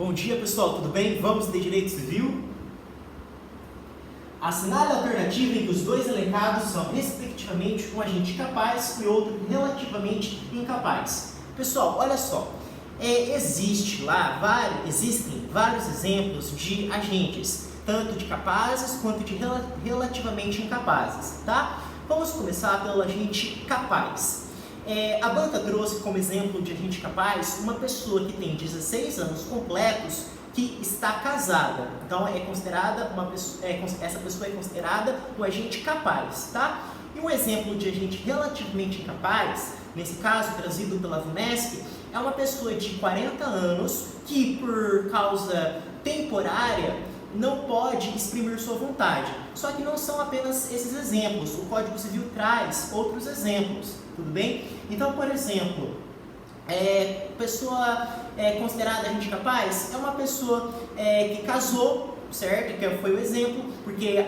Bom dia, pessoal, tudo bem? Vamos de direito civil? Assinale a alternativa em que os dois elencados são, respectivamente, um agente capaz e outro relativamente incapaz. Pessoal, olha só, existem vários exemplos de agentes, tanto de capazes quanto de relativamente incapazes, tá? Vamos começar pelo agente capaz. A banca trouxe como exemplo de agente capaz uma pessoa que tem 16 anos completos que está casada. Então essa pessoa é considerada um agente capaz, tá? E um exemplo de agente relativamente incapaz, nesse caso trazido pela VUNESP, é uma pessoa de 40 anos que por causa temporária não pode exprimir sua vontade. Só que não são apenas esses exemplos, o Código Civil traz outros exemplos, tudo bem? Então, por exemplo, pessoa considerada agente capaz é uma pessoa que casou, certo? Que foi o exemplo, porque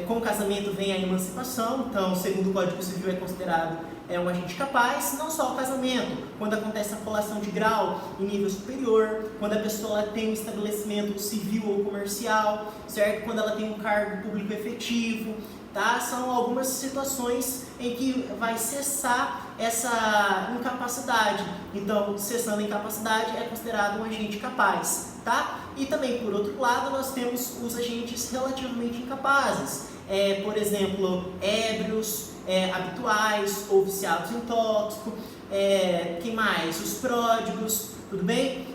com o casamento vem a emancipação, então, segundo o Código Civil, é considerado um agente capaz. Não só o casamento, quando acontece a colação de grau em nível superior, quando a pessoa tem um estabelecimento civil ou comercial, certo? Quando ela tem um cargo público efetivo, tá? São algumas situações em que vai cessar essa incapacidade. Então, cessando a incapacidade, é considerado um agente capaz, tá? E também, por outro lado, nós temos os agentes relativamente incapazes. Por exemplo, ébrios, habituais ou viciados em tóxico, quem mais? Os pródigos, tudo bem?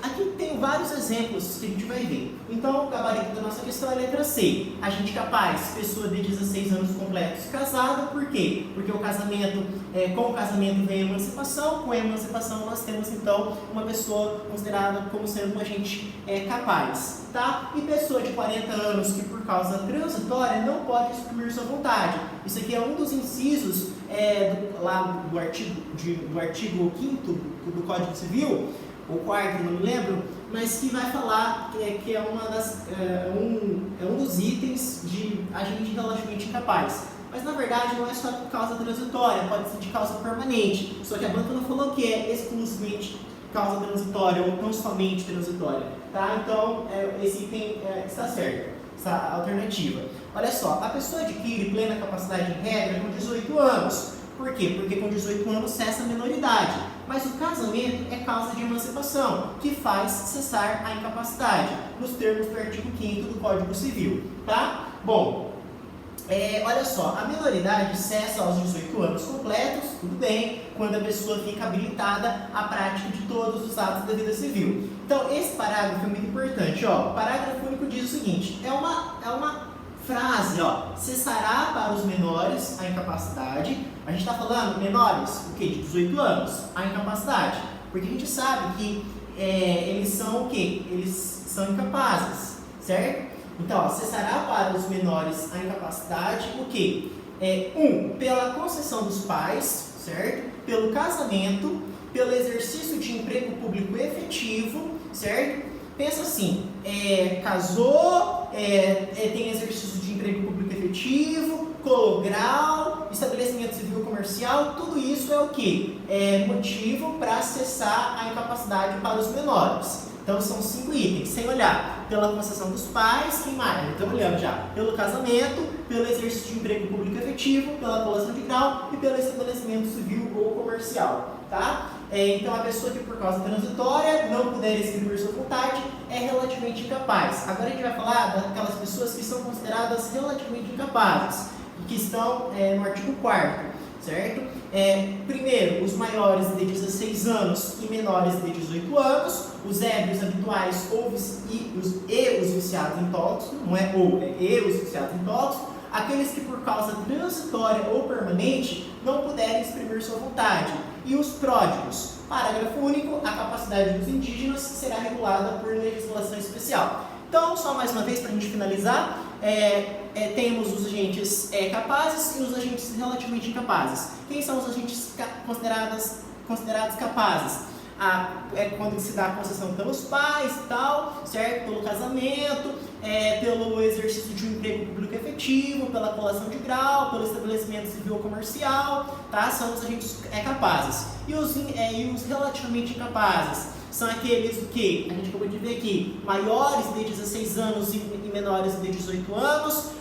Aqui tem vários exemplos que a gente vai ver. Então, o gabarito da nossa questão é a letra C. Agente capaz, pessoa de 16 anos completos, casada. Por quê? Porque com o casamento vem a emancipação. Com a emancipação nós temos, então, uma pessoa considerada como sendo um agente capaz, tá? E pessoa de 40 anos que por causa transitória não pode exprimir sua vontade. Isso aqui é um dos incisos do artigo 5º do Código Civil, ou 4º, não me lembro, mas que vai falar que é um dos itens de agente relativamente incapaz. Mas na verdade não é só por causa transitória, pode ser de causa permanente. Só que a banca não falou que é exclusivamente causa transitória ou não somente transitória, tá? Então esse item está certo, essa alternativa. Olha só, a pessoa adquire plena capacidade em regra com 18 anos. Por quê? Porque com 18 anos cessa a menoridade. Mas o casamento é causa de emancipação, que faz cessar a incapacidade, nos termos do artigo 5º do Código Civil, tá? Bom, olha só, a menoridade cessa aos 18 anos completos, tudo bem, quando a pessoa fica habilitada à prática de todos os atos da vida civil. Então, esse parágrafo é muito importante, ó. O parágrafo único diz o seguinte, é uma frase, ó, cessará para os menores a incapacidade. A gente está falando menores, o quê? De 18 anos, a incapacidade. Porque a gente sabe que eles são o quê? Eles são incapazes, certo? Então, ó, cessará para os menores a incapacidade, o quê? Pela concessão dos pais, certo? Pelo casamento, pelo exercício de emprego público efetivo, certo? Pensa assim, casou, tem exercício de emprego público efetivo, colou grau, estabelecimento civil comercial, tudo isso é o quê? Motivo para cessar a incapacidade para os menores. Então são 5 itens, sem olhar. Pela concessão dos pais, quem mais? Estamos olhando já. Pelo casamento, pelo exercício de emprego público efetivo, pela colação de grau e pelo estabelecimento civil ou comercial, tá? Então a pessoa que por causa transitória não puder exprimir sua vontade é relativamente incapaz. Agora a gente vai falar daquelas pessoas que são consideradas relativamente incapazes, que estão no artigo 4º, certo? Primeiro, os maiores de 16 anos e menores de 18 anos, os ébrios habituais e os viciados em tóxico, não é ou, e os viciados em tóxico, aqueles que por causa transitória ou permanente não puderem exprimir sua vontade. E os pródigos. Parágrafo único, a capacidade dos indígenas será regulada por legislação especial. Então, só mais uma vez para a gente finalizar, temos os agentes capazes e os agentes relativamente incapazes. Quem são os agentes considerados capazes? é quando se dá a concessão pelos pais e tal, certo? Pelo casamento, pelo exercício de um emprego público efetivo, pela colação de grau, pelo estabelecimento civil ou comercial, tá? São os agentes capazes. E os relativamente incapazes são aqueles que a gente acabou de ver aqui, maiores de 16 anos e menores de 18 anos,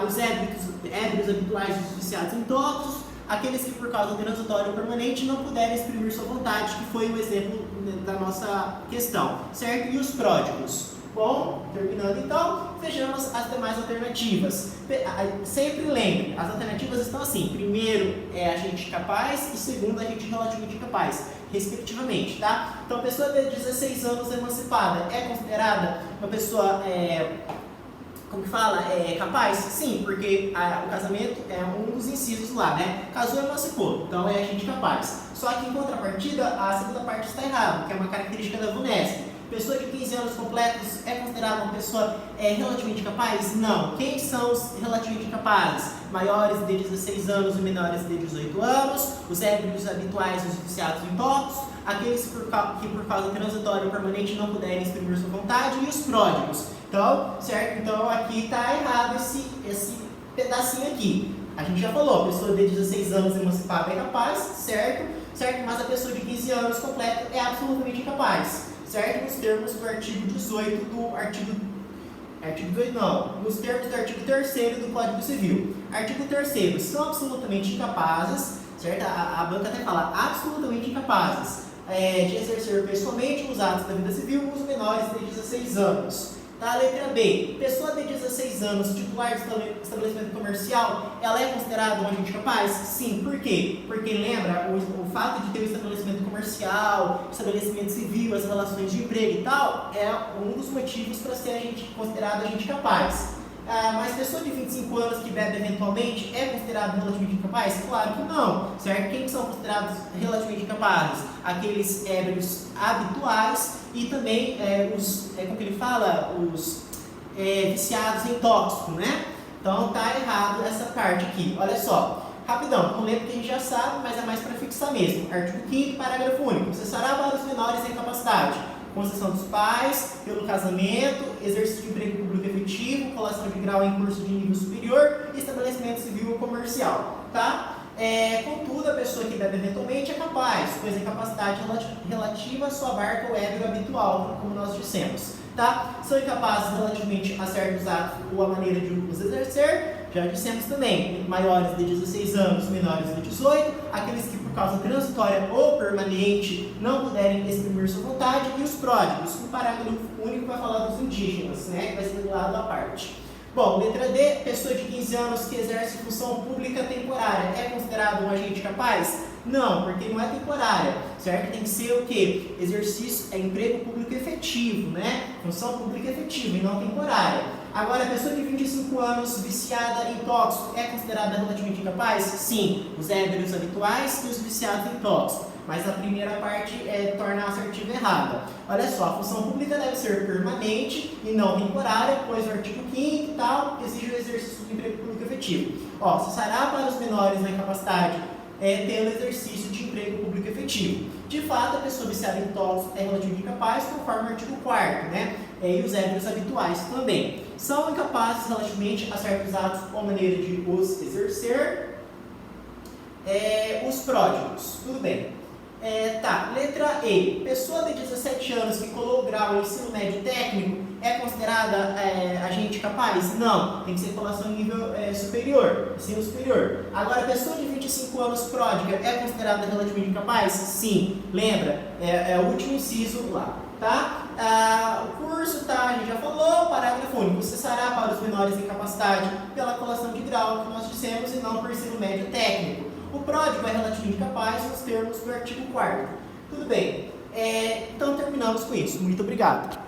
os ébrios habituais dos viciados em tóxicos, aqueles que por causa transitória ou permanente não puderem exprimir sua vontade, que foi o exemplo da nossa questão, certo? E os pródigos. Bom, terminando então, vejamos as demais alternativas. Sempre lembre, as alternativas estão assim: primeiro é agente capaz e segundo agente relativamente incapaz, respectivamente, tá? Então, pessoa de 16 anos emancipada é considerada uma pessoa, como que fala? Capaz? Sim, porque o casamento é um dos incisos lá, né? Casou e emancipou, então é agente capaz. Só que em contrapartida, a segunda parte está errada, que é uma característica da VUNESP. Pessoa de 15 anos completos é considerada uma pessoa relativamente capaz? Não. Quem são os relativamente capazes? Maiores de 16 anos e menores de 18 anos, os ébrios habituais e os viciados em tóxicos, aqueles que por causa transitória ou permanente não puderem exprimir sua vontade, e os pródigos. Então, certo? Então aqui está errado esse pedacinho aqui. A gente já falou, a pessoa de 16 anos emancipada é capaz, certo? Mas a pessoa de 15 anos completa é absolutamente incapaz. Certo? Nos termos do artigo 18 do artigo 18 não, nos termos do artigo 3º do Código Civil. Artigo 3º, são absolutamente incapazes, certo? A banca até fala, absolutamente incapazes de exercer pessoalmente os atos da vida civil os menores de 16 anos. Tá? Letra B, pessoa de 16 anos, titular de estabelecimento comercial, ela é considerada um agente capaz? Sim. Por quê? Porque lembra, o fato de ter o estabelecimento comercial, estabelecimento civil, as relações de emprego e tal, é um dos motivos para ser considerado agente capaz. Mas pessoa de 25 anos que bebe eventualmente é considerado relativamente incapaz? Claro que não, certo? Quem são considerados relativamente incapazes? Aqueles ébrios habituais e também como que ele fala? Os viciados em tóxico, né? Então tá errado essa parte aqui. Olha só, rapidão, não lembro que a gente já sabe, mas é mais para fixar mesmo. Artigo 5º, parágrafo único. Cessará para os menores sem capacidade. Concessão dos pais, pelo casamento, exercício de emprego público efetivo, colação de grau em curso de nível superior e estabelecimento civil ou comercial, tá? Contudo, a pessoa que bebe eventualmente é capaz, pois a incapacidade relativa só abarca o ébrio habitual, como nós dissemos, tá? São incapazes relativamente a certos atos ou a maneira de os exercer, já dissemos também, maiores de 16 anos, menores de 18, aqueles que por causa transitória ou permanente não puderem exprimir sua vontade, e os pródigos. O parágrafo único vai falar dos indígenas, né, que vai ser do lado à parte. Bom, letra D, pessoa de 15 anos que exerce função pública temporária, é considerado um agente capaz? Não, porque não é temporária, certo? Tem que ser o quê? Exercício, emprego público efetivo, né? Função pública efetiva e não temporária. Agora, a pessoa de 25 anos viciada em tóxico é considerada relativamente incapaz? Sim, os ébrios habituais e os viciados em tóxico. Mas a primeira parte torna a assertiva errada. Olha só, a função pública deve ser permanente e não temporária, pois o artigo 5º e tal exige o exercício do emprego público efetivo. Cessará para os menores na incapacidade pelo exercício de emprego público efetivo. De fato, a pessoa viciada em tóxico é relativamente incapaz, conforme o artigo 4º, né? E os ébrios habituais também. São incapazes relativamente a certos atos ou maneira de os exercer. Os pródigos, tudo bem. Letra E. Pessoa de 17 anos que colou o grau em ensino médio técnico é considerada agente capaz? Não, tem que ser colação em nível superior, ensino superior. Agora, pessoa de 25 anos pródiga é considerada relativamente capaz? Sim, lembra, é o último inciso lá, tá? O curso, tá, a gente já falou, parágrafo único, cessará para os menores em capacidade pela colação de grau, que nós dissemos, e não por ensino médio técnico. O pródigo é relativamente capaz nos termos do artigo 4º. Tudo bem, então terminamos com isso. Muito obrigado.